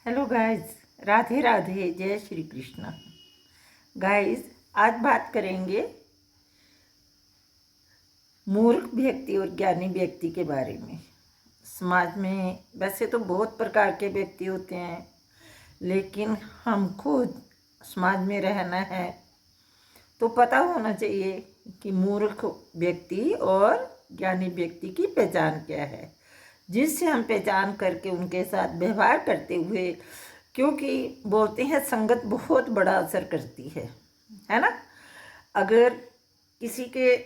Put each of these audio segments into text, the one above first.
Hello guys, Radhe Radhe, जय Shri Krishna. Guys, आज बात करेंगे मूर्ख व्यक्ति और ज्ञानी व्यक्ति के बारे में। समाज में वैसे तो बहुत प्रकार के व्यक्ति होते हैं, लेकिन हमको समाज में रहना है तो पता होना चाहिए कि मूर्ख व्यक्ति और ज्ञानी व्यक्ति की पहचान क्या है, जिससे हम पहचान करके उनके साथ व्यवहार करते हुए, क्योंकि बोलते हैं संगत बहुत बड़ा असर करती है ना। अगर किसी के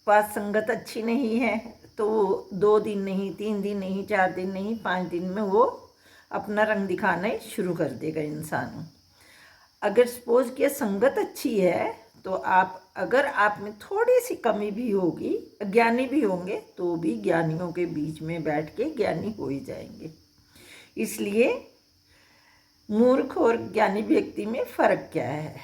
पास संगत अच्छी नहीं है तो 2 दिन नहीं, 3 दिन नहीं, 4 दिन नहीं, 5 दिन में वो अपना रंग दिखाना शुरू कर देगा इंसान। अगर सपोज कि संगत अच्छी है तो अगर आप में थोड़ी सी कमी भी होगी, ज्ञानी भी होंगे तो भी ज्ञानियों के बीच में बैठ के ज्ञानी हो ही जाएंगे। इसलिए मूर्ख और ज्ञानी व्यक्ति में फ़र्क क्या है?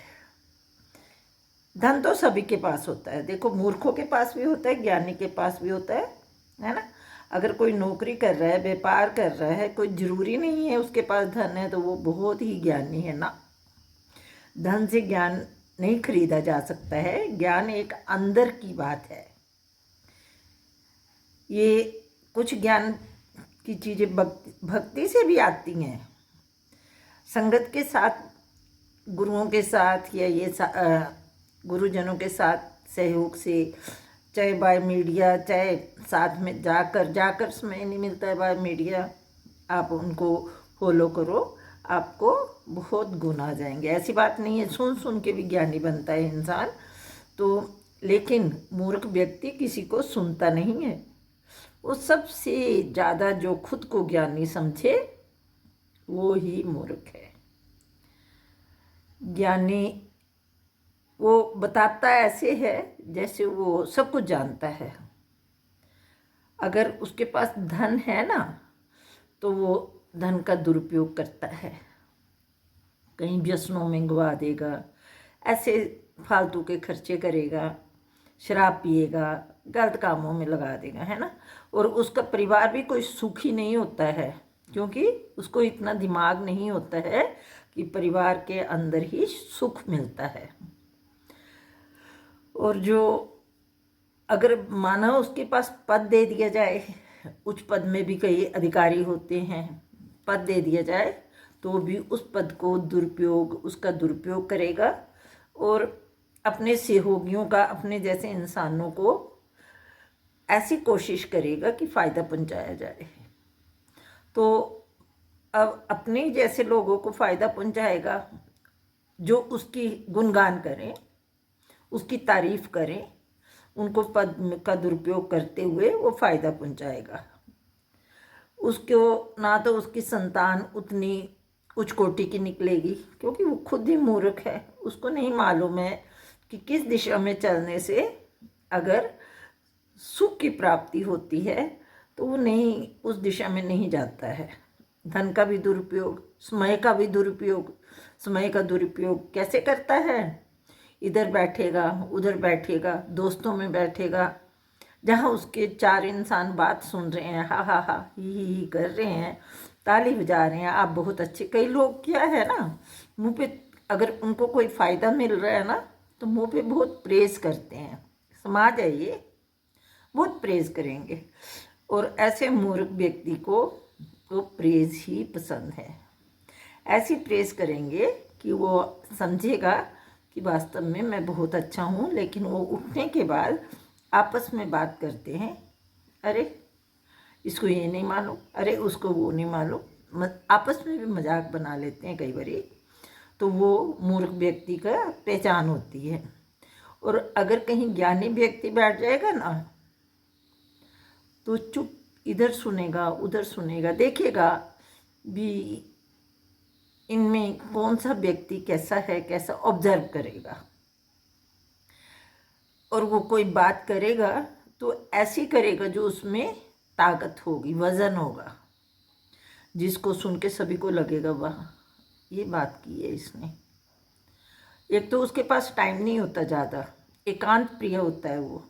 धन तो सभी के पास होता है। देखो, मूर्खों के पास भी होता है, ज्ञानी के पास भी होता है ना। अगर कोई नौकरी कर रहा है, व्यापार कर रहा है, कोई ज़रूरी नहीं है उसके पास धन है तो वो बहुत ही ज्ञानी है ना। धन से ज्ञान नहीं खरीदा जा सकता है। ज्ञान एक अंदर की बात है। ये कुछ ज्ञान की चीज़ें भक्ति से भी आती हैं, संगत के साथ, गुरुओं के साथ, या गुरुजनों के साथ सहयोग से, चाहे बाय मीडिया, चाहे साथ में जाकर समय नहीं मिलता है बाय मीडिया, आप उनको फॉलो करो, आपको बहुत गुण आ जाएंगे। ऐसी बात नहीं है, सुन सुन के भी ज्ञानी बनता है इंसान तो। लेकिन मूर्ख व्यक्ति किसी को सुनता नहीं है। वो सबसे ज़्यादा जो खुद को ज्ञानी समझे वो ही मूर्ख है। ज्ञानी वो बताता ऐसे है जैसे वो सब कुछ जानता है। अगर उसके पास धन है ना तो वो धन का दुरुपयोग करता है, कहीं व्यसनों में गवा देगा, ऐसे फालतू के खर्चे करेगा, शराब पिएगा, गलत कामों में लगा देगा, है ना। और उसका परिवार भी कोई सुखी नहीं होता है, क्योंकि उसको इतना दिमाग नहीं होता है कि परिवार के अंदर ही सुख मिलता है। और जो अगर माना उसके पास पद दे दिया जाए, उच्च पद में भी कई अधिकारी होते हैं, पद दे दिया जाए तो भी उस पद को उसका दुरुपयोग करेगा और अपने सहयोगियों का, अपने जैसे इंसानों को ऐसी कोशिश करेगा कि फ़ायदा पहुंचाया जाए। तो अब अपने जैसे लोगों को फ़ायदा पहुंचाएगा जो उसकी गुणगान करें, उसकी तारीफ़ करें, उनको पद का दुरुपयोग करते हुए वो फ़ायदा पहुंचाएगा। उसको ना तो उसकी संतान उतनी उच्च कोटि की निकलेगी, क्योंकि वो खुद ही मूर्ख है। उसको नहीं मालूम है कि किस दिशा में चलने से अगर सुख की प्राप्ति होती है तो वो नहीं, उस दिशा में नहीं जाता है। धन का भी दुरुपयोग, समय का भी दुरुपयोग। समय का दुरुपयोग कैसे करता है? इधर बैठेगा, उधर बैठेगा, दोस्तों में बैठेगा, जहाँ उसके 4 इंसान बात सुन रहे हैं, हा हा हा ही कर रहे हैं, ताली बजा रहे हैं, आप बहुत अच्छे। कई लोग क्या है ना, मुंह पे अगर उनको कोई फ़ायदा मिल रहा है ना तो मुंह पे बहुत प्रेज़ करते हैं। समाज है ये, बहुत प्रेज़ करेंगे। और ऐसे मूर्ख व्यक्ति को तो प्रेज़ ही पसंद है। ऐसी प्रेज़ करेंगे कि वो समझेगा कि वास्तव में मैं बहुत अच्छा हूँ, लेकिन वो उठने के बाद आपस में बात करते हैं, अरे इसको ये नहीं मालूम, अरे उसको वो नहीं मालूम, आपस में भी मजाक बना लेते हैं कई बारी। तो वो मूर्ख व्यक्ति का पहचान होती है। और अगर कहीं ज्ञानी व्यक्ति बैठ जाएगा ना तो चुप, इधर सुनेगा, उधर सुनेगा, देखेगा भी इनमें कौन सा व्यक्ति कैसा है, कैसा ऑब्जर्व करेगा। और वो कोई बात करेगा तो ऐसी करेगा जो उसमें ताकत होगी, वज़न होगा, जिसको सुन के सभी को लगेगा वाह ये बात की है इसने। एक तो उसके पास टाइम नहीं होता ज़्यादा, एकांत प्रिय होता है वो।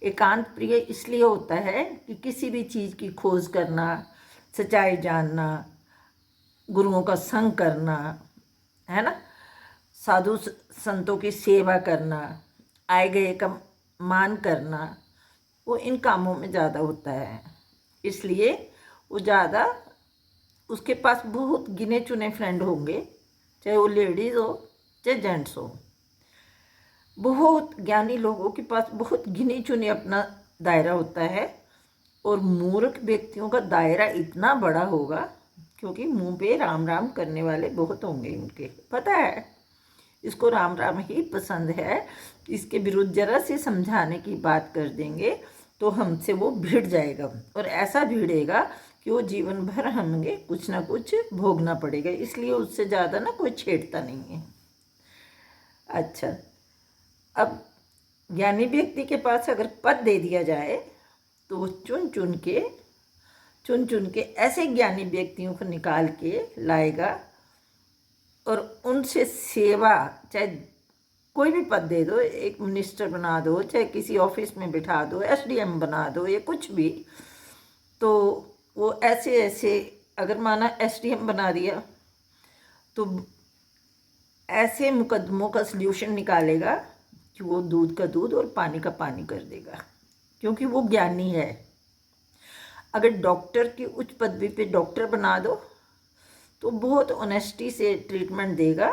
एकांत प्रिय इसलिए होता है कि किसी भी चीज़ की खोज करना, सच्चाई जानना, गुरुओं का संग करना, है ना, साधु संतों की सेवा करना, आए गए का मान करना, वो इन कामों में ज़्यादा होता है। इसलिए वो ज़्यादा, उसके पास बहुत गिने चुने फ्रेंड होंगे, चाहे वो लेडीज़ हो चाहे जेंट्स हो। बहुत ज्ञानी लोगों के पास बहुत गिनी चुनी अपना दायरा होता है, और मूर्ख व्यक्तियों का दायरा इतना बड़ा होगा, क्योंकि मुंह पे राम राम करने वाले बहुत होंगे उनके, पता है, इसको राम राम ही पसंद है। इसके विरुद्ध जरा से समझाने की बात कर देंगे तो हमसे वो भिड़ जाएगा, और ऐसा भिड़ेगा कि वो जीवन भर हमें कुछ ना कुछ भोगना पड़ेगा। इसलिए उससे ज़्यादा ना कोई छेड़ता नहीं है। अच्छा, अब ज्ञानी व्यक्ति के पास अगर पद दे दिया जाए तो वो चुन चुन के ऐसे ज्ञानी व्यक्तियों को निकाल के लाएगा, और उनसे सेवा, चाहे कोई भी पद दे दो, एक मिनिस्टर बना दो, चाहे किसी ऑफिस में बिठा दो, एसडीएम बना दो, या कुछ भी, तो वो ऐसे ऐसे, अगर माना एसडीएम बना दिया तो ऐसे मुकदमों का सल्यूशन निकालेगा कि वो दूध का दूध और पानी का पानी कर देगा, क्योंकि वो ज्ञानी है। अगर डॉक्टर की उच्च पदवी पे डॉक्टर बना दो तो बहुत ऑनेस्टी से ट्रीटमेंट देगा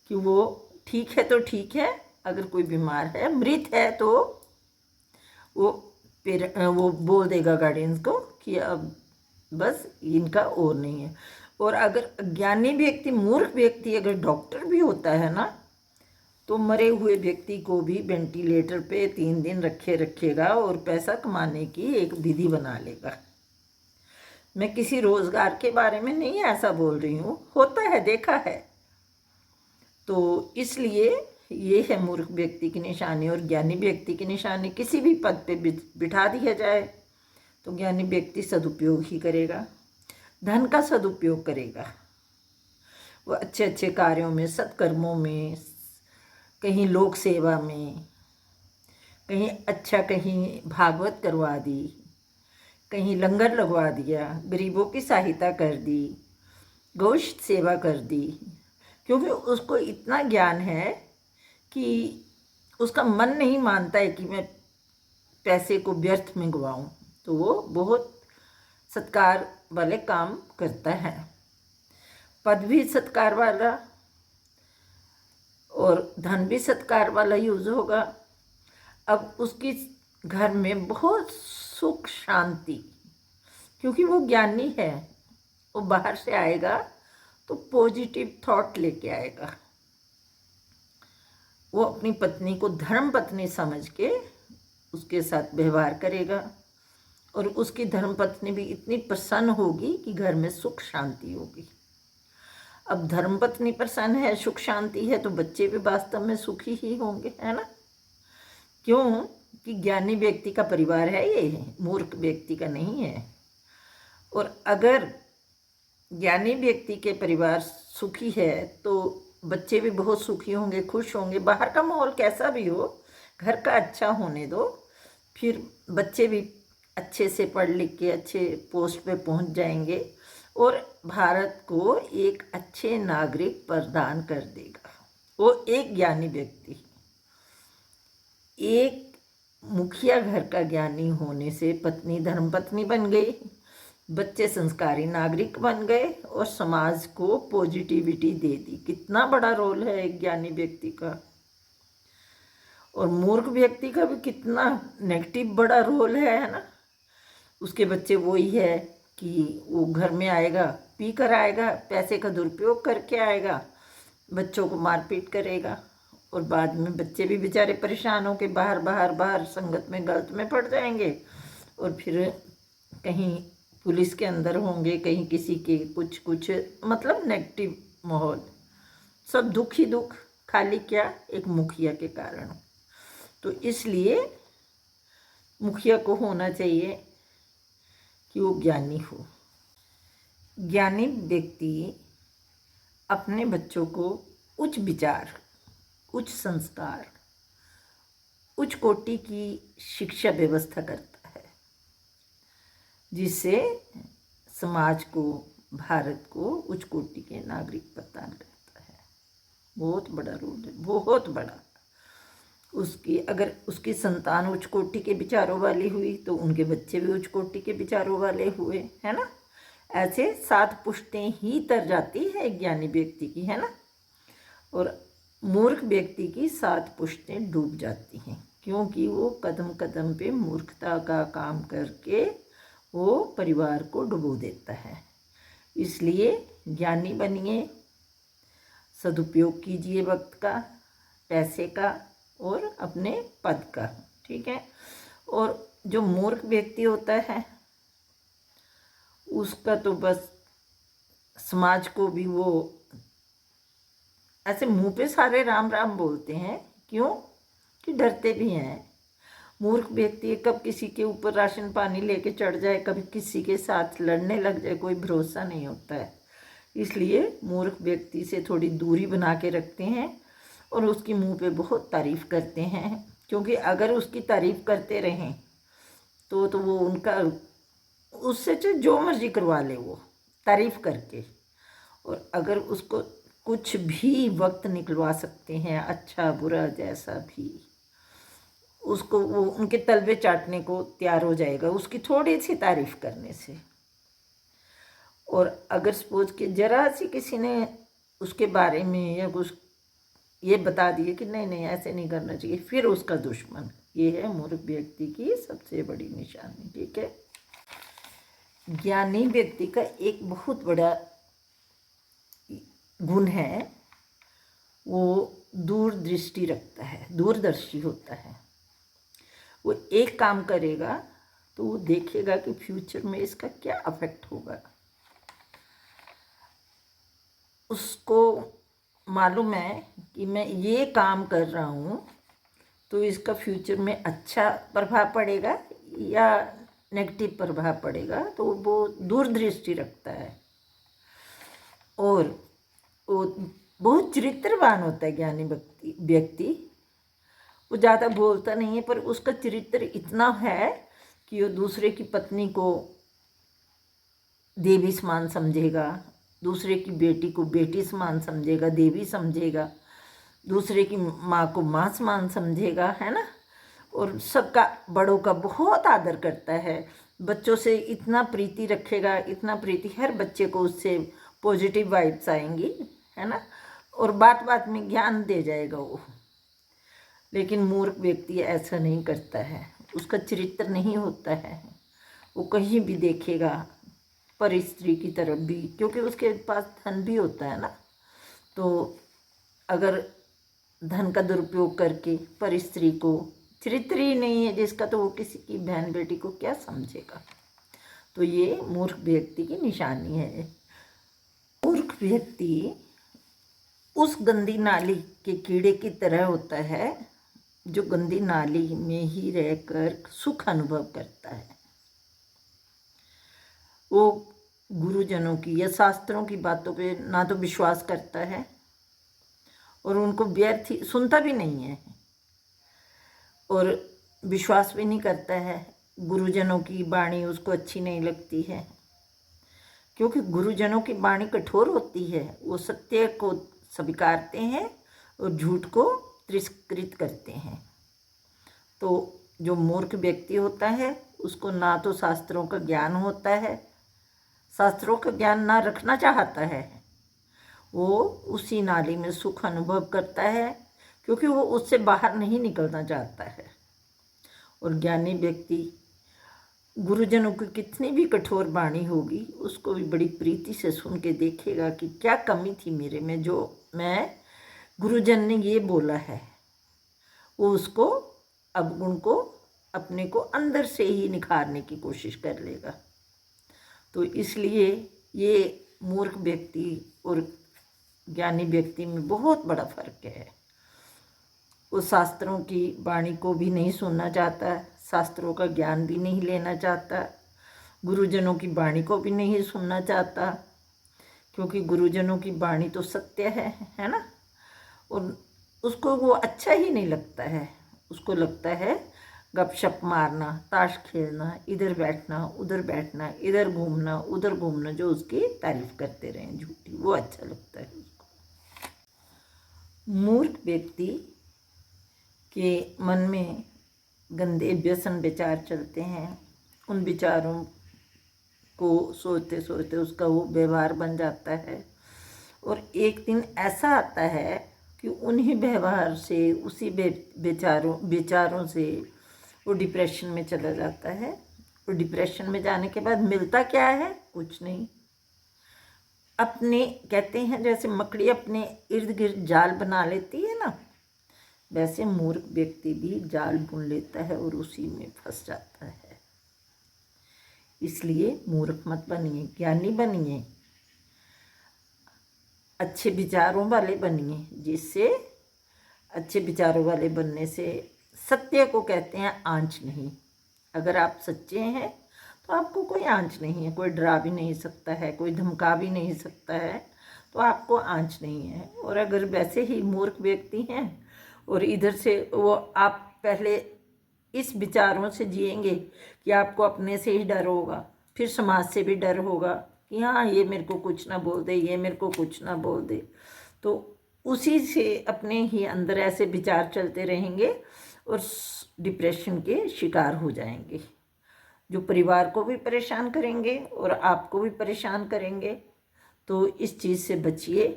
कि वो ठीक है तो ठीक है, अगर कोई बीमार है, मृत है, तो वो बोल देगा गार्डियंस को कि अब बस इनका और नहीं है। और अगर अज्ञानी व्यक्ति, मूर्ख व्यक्ति अगर डॉक्टर भी होता है ना, तो मरे हुए व्यक्ति को भी वेंटिलेटर पे 3 दिन रखेगा और पैसा कमाने की एक विधि बना लेगा। मैं किसी रोजगार के बारे में नहीं ऐसा बोल रही हूँ, होता है, देखा है। तो इसलिए ये है मूर्ख व्यक्ति की निशानी। और ज्ञानी व्यक्ति की निशानी, किसी भी पद पे बिठा दिया जाए तो ज्ञानी व्यक्ति सदुपयोग ही करेगा, धन का सदुपयोग करेगा। वो अच्छे अच्छे कार्यों में, सत्कर्मों में, कहीं लोक सेवा में, कहीं अच्छा, कहीं भागवत करवा दी, कहीं लंगर लगवा दिया, गरीबों की सहायता कर दी, गौश्त सेवा कर दी, क्योंकि उसको इतना ज्ञान है कि उसका मन नहीं मानता है कि मैं पैसे को व्यर्थ में गवाऊं, तो वो बहुत सत्कार वाले काम करता है। पद भी सत्कार वाला और धन भी सत्कार वाला यूज होगा। अब उसकी घर में बहुत सुख शांति, क्योंकि वो ज्ञानी है, वो बाहर से आएगा तो पॉजिटिव थॉट लेके आएगा। वो अपनी पत्नी को धर्म पत्नी समझ के उसके साथ व्यवहार करेगा, और उसकी धर्म पत्नी भी इतनी प्रसन्न होगी कि घर में सुख शांति होगी। अब धर्म पत्नी प्रसन्न है, सुख शांति है, तो बच्चे भी वास्तव में सुखी ही होंगे, है ना। क्यों कि ज्ञानी व्यक्ति का परिवार है ये, मूर्ख व्यक्ति का नहीं है। और अगर ज्ञानी व्यक्ति के परिवार सुखी है तो बच्चे भी बहुत सुखी होंगे, खुश होंगे। बाहर का माहौल कैसा भी हो, घर का अच्छा होने दो, फिर बच्चे भी अच्छे से पढ़ लिख के अच्छे पोस्ट पे पहुंच जाएंगे, और भारत को एक अच्छे नागरिक प्रदान कर देगा वो एक ज्ञानी व्यक्ति। एक मुखिया घर का ज्ञानी होने से पत्नी धर्मपत्नी बन गई, बच्चे संस्कारी नागरिक बन गए, और समाज को पॉजिटिविटी दे दी। कितना बड़ा रोल है एक ज्ञानी व्यक्ति का। और मूर्ख व्यक्ति का भी कितना नेगेटिव बड़ा रोल है ना। उसके बच्चे वही है कि वो घर में आएगा, पी कर आएगा, पैसे का दुरुपयोग करके आएगा, बच्चों को मारपीट करेगा, और बाद में बच्चे भी बेचारे परेशान होकर बाहर संगत में गलत में पड़ जाएंगे, और फिर कहीं पुलिस के अंदर होंगे, कहीं किसी के कुछ मतलब नेगेटिव माहौल, सब दुख ही दुख, खाली क्या एक मुखिया के कारण। तो इसलिए मुखिया को होना चाहिए कि वो ज्ञानी हो। ज्ञानी व्यक्ति अपने बच्चों को उच्च विचार, उच्च संस्कार, उच्च कोटि की शिक्षा व्यवस्था करता है, जिससे समाज को भारत को उच्च कोटि के नागरिक प्रदान करता है। बहुत बड़ा रोल है, बहुत बड़ा। उसकी अगर उसकी संतान उच्च कोटि के विचारों वाली हुई तो उनके बच्चे भी उच्च कोटि के विचारों वाले हुए, है ना। ऐसे 7 पुश्तें ही तर जाती है ज्ञानी व्यक्ति की, है ना। और मूर्ख व्यक्ति की 7 पुश्तें डूब जाती हैं, क्योंकि वो कदम कदम पे मूर्खता का काम करके वो परिवार को डुबो देता है। इसलिए ज्ञानी बनिए, सदुपयोग कीजिए वक्त का, पैसे का और अपने पद का, ठीक है। और जो मूर्ख व्यक्ति होता है उसका तो बस समाज को भी वो ऐसे मुंह पे सारे राम राम बोलते हैं, क्यों कि डरते भी हैं। मूर्ख व्यक्ति कब किसी के ऊपर राशन पानी लेके चढ़ जाए, कभी किसी के साथ लड़ने लग जाए, कोई भरोसा नहीं होता है। इसलिए मूर्ख व्यक्ति से थोड़ी दूरी बना के रखते हैं और उसकी मुंह पे बहुत तारीफ़ करते हैं, क्योंकि अगर उसकी तारीफ़ करते रहें तो वो उनका उससे जो मर्जी करवा ले वो तारीफ़ करके। और अगर उसको कुछ भी वक्त निकलवा सकते हैं, अच्छा बुरा जैसा भी, उसको वो उनके तलवे चाटने को तैयार हो जाएगा उसकी थोड़ी सी तारीफ़ करने से। और अगर सपोज कि जरा सी किसी ने उसके बारे में या कुछ ये बता दिए कि नहीं नहीं ऐसे नहीं करना चाहिए, फिर उसका दुश्मन। ये है मूर्ख व्यक्ति की सबसे बड़ी निशानी, ठीक है। ज्ञानी व्यक्ति का एक बहुत बड़ा गुण है, वो दूरदृष्टि रखता है, दूरदर्शी होता है। वो एक काम करेगा तो वो देखेगा कि फ्यूचर में इसका क्या अफेक्ट होगा। उसको मालूम है कि मैं ये काम कर रहा हूँ तो इसका फ्यूचर में अच्छा प्रभाव पड़ेगा या नेगेटिव प्रभाव पड़ेगा, तो वो दूरदृष्टि रखता है। और वो बहुत चरित्रवान होता है ज्ञानी व्यक्ति। वो ज़्यादा बोलता नहीं है पर उसका चरित्र इतना है कि वो दूसरे की पत्नी को देवी समान समझेगा, दूसरे की बेटी को बेटी समान समझेगा, देवी समझेगा, दूसरे की माँ को माँ समान समझेगा, है ना। और सबका बड़ों का बहुत आदर करता है, बच्चों से इतना प्रीति रखेगा, इतना प्रीति, हर बच्चे को उससे पॉजिटिव वाइब्स आएंगी, है ना। और बात बात में ज्ञान दे जाएगा वो। लेकिन मूर्ख व्यक्ति ऐसा नहीं करता है, उसका चरित्र नहीं होता है। वो कहीं भी देखेगा पर स्त्री की तरफ भी, क्योंकि उसके पास धन भी होता है ना। तो अगर धन का दुरुपयोग करके पर स्त्री को, चरित्र ही नहीं है जिसका, तो वो किसी की बहन बेटी को क्या समझेगा। तो ये मूर्ख व्यक्ति की निशानी है। मूर्ख व्यक्ति उस गंदी नाली के कीड़े की तरह होता है जो गंदी नाली में ही रहकर सुख अनुभव करता है। वो गुरुजनों की या शास्त्रों की बातों पे ना तो विश्वास करता है और उनको व्यर्थ ही सुनता भी नहीं है और विश्वास भी नहीं करता है। गुरुजनों की वाणी उसको अच्छी नहीं लगती है, क्योंकि गुरुजनों की वाणी कठोर होती है। वो सत्य को स्वीकारते हैं और झूठ को तिरस्कृत करते हैं। तो जो मूर्ख व्यक्ति होता है उसको ना तो शास्त्रों का ज्ञान होता है, शास्त्रों का ज्ञान ना रखना चाहता है, वो उसी नाली में सुख अनुभव करता है, क्योंकि वो उससे बाहर नहीं निकलना चाहता है। और ज्ञानी व्यक्ति गुरुजनों की कितनी भी कठोर वाणी होगी उसको भी बड़ी प्रीति से सुन के देखेगा कि क्या कमी थी मेरे में जो मैं गुरुजन ने ये बोला है। वो उसको अवगुण को अपने को अंदर से ही निखारने की कोशिश कर लेगा। तो इसलिए ये मूर्ख व्यक्ति और ज्ञानी व्यक्ति में बहुत बड़ा फर्क है। वो शास्त्रों की वाणी को भी नहीं सुनना चाहता, शास्त्रों का ज्ञान भी नहीं लेना चाहता, गुरुजनों की वाणी को भी नहीं सुनना चाहता, क्योंकि गुरुजनों की वाणी तो सत्य है ना। और उसको वो अच्छा ही नहीं लगता है। उसको लगता है गपशप मारना, ताश खेलना, इधर बैठना, इधर घूमना उधर घूमना, जो उसकी तारीफ करते रहें झूठी, वो अच्छा लगता है उसको। मूर्ख व्यक्ति के मन में गंदे व्यसन विचार चलते हैं। उन विचारों को सोचते सोचते उसका वो व्यवहार बन जाता है, और एक दिन ऐसा आता है कि उन्हीं व्यवहार से, उसी विचारों से वो डिप्रेशन में चला जाता है। और डिप्रेशन में जाने के बाद मिलता क्या है? कुछ नहीं। अपने कहते हैं जैसे मकड़ी अपने इर्द गिर्द जाल बना लेती है ना, वैसे मूर्ख व्यक्ति भी जाल बुन लेता है और उसी में फंस जाता है। इसलिए मूर्ख मत बनिए, ज्ञानी बनिए, अच्छे विचारों वाले बनिए, जिससे अच्छे विचारों वाले बनने से सत्य को कहते हैं आंच नहीं। अगर आप सच्चे हैं तो आपको कोई आंच नहीं है, कोई डरा भी नहीं सकता है, कोई धमका भी नहीं सकता है, तो आपको आंच नहीं है। और अगर वैसे ही मूर्ख व्यक्ति हैं और इधर से वो, आप पहले इस विचारों से जिएंगे कि आपको अपने से ही डर होगा, फिर समाज से भी डर होगा कि हाँ ये मेरे को कुछ ना बोल दे, ये मेरे को कुछ ना बोल दे, तो उसी से अपने ही अंदर ऐसे विचार चलते रहेंगे और डिप्रेशन के शिकार हो जाएंगे, जो परिवार को भी परेशान करेंगे और आपको भी परेशान करेंगे। तो इस चीज़ से बचिए,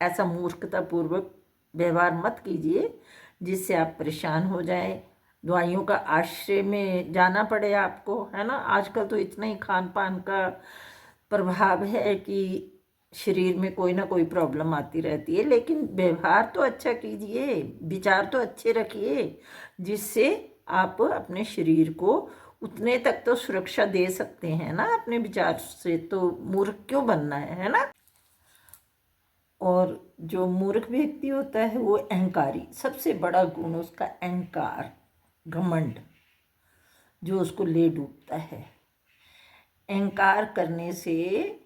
ऐसा मूर्खतापूर्वक व्यवहार मत कीजिए जिससे आप परेशान हो जाएं, दवाइयों का आश्रय में जाना पड़े आपको, है ना। आजकल तो इतना ही खान पान का प्रभाव है कि शरीर में कोई ना कोई प्रॉब्लम आती रहती है, लेकिन व्यवहार तो अच्छा कीजिए, विचार तो अच्छे रखिए, जिससे आप अपने शरीर को उतने तक तो सुरक्षा दे सकते हैं ना अपने विचार से। तो मूर्ख क्यों बनना है ना। और जो मूर्ख व्यक्ति होता है वो अहंकारी, सबसे बड़ा गुण उसका अहंकार, घमंड, जो उसको ले डूबता है। अहंकार करने से,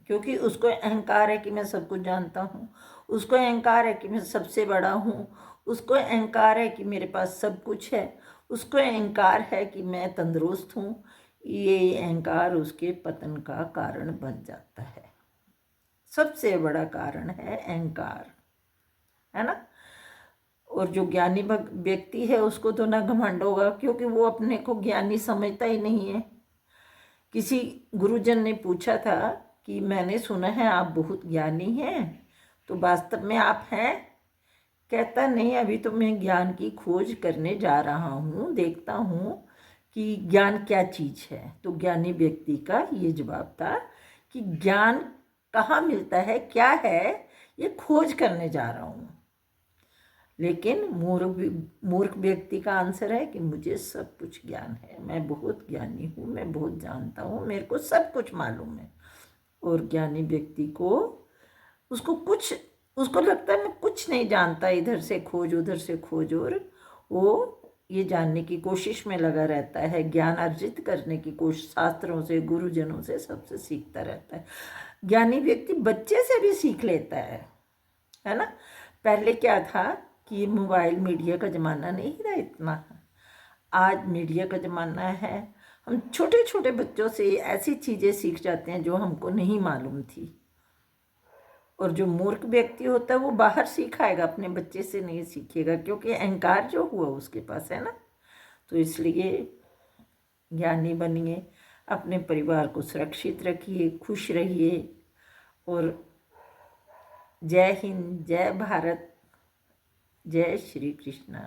क्योंकि उसको अहंकार है कि मैं सब कुछ जानता हूँ, उसको अहंकार है कि मैं सबसे बड़ा हूँ, उसको अहंकार है कि मेरे पास सब कुछ है, उसको अहंकार है कि मैं तंदुरुस्त हूँ, ये अहंकार उसके पतन का कारण बन जाता है। सबसे बड़ा कारण है अहंकार, है ना। और जो ज्ञानी व्यक्ति है उसको तो ना घमंड होगा, क्योंकि वो अपने को ज्ञानी समझता ही नहीं है। किसी गुरुजन ने पूछा था कि मैंने सुना है आप बहुत ज्ञानी हैं, तो वास्तव में आप हैं? कहता नहीं, अभी तो मैं ज्ञान की खोज करने जा रहा हूँ, देखता हूँ कि ज्ञान क्या चीज़ है। तो ज्ञानी व्यक्ति का ये जवाब था कि ज्ञान कहाँ मिलता है, क्या है, ये खोज करने जा रहा हूँ। लेकिन मूर्ख व्यक्ति का आंसर है कि मुझे सब कुछ ज्ञान है, मैं बहुत ज्ञानी हूँ, मैं बहुत जानता हूँ, मेरे को सब कुछ मालूम है। और ज्ञानी व्यक्ति को, उसको लगता है मैं कुछ नहीं जानता, इधर से खोज उधर से खोज, और वो ये जानने की कोशिश में लगा रहता है, ज्ञान अर्जित करने की कोशिश, शास्त्रों से, गुरुजनों से, सबसे सीखता रहता है। ज्ञानी व्यक्ति बच्चे से भी सीख लेता है ना। पहले क्या था कि मोबाइल मीडिया का ज़माना नहीं था इतना, आज मीडिया का ज़माना है। हम छोटे छोटे बच्चों से ऐसी चीज़ें सीख जाते हैं जो हमको नहीं मालूम थी। और जो मूर्ख व्यक्ति होता है वो बाहर सीखाएगा, अपने बच्चे से नहीं सीखेगा, क्योंकि अहंकार जो हुआ उसके पास, है ना। तो इसलिए ज्ञानी बनिए, अपने परिवार को सुरक्षित रखिए, खुश रहिए। और जय हिंद, जय भारत, जय श्री कृष्णा।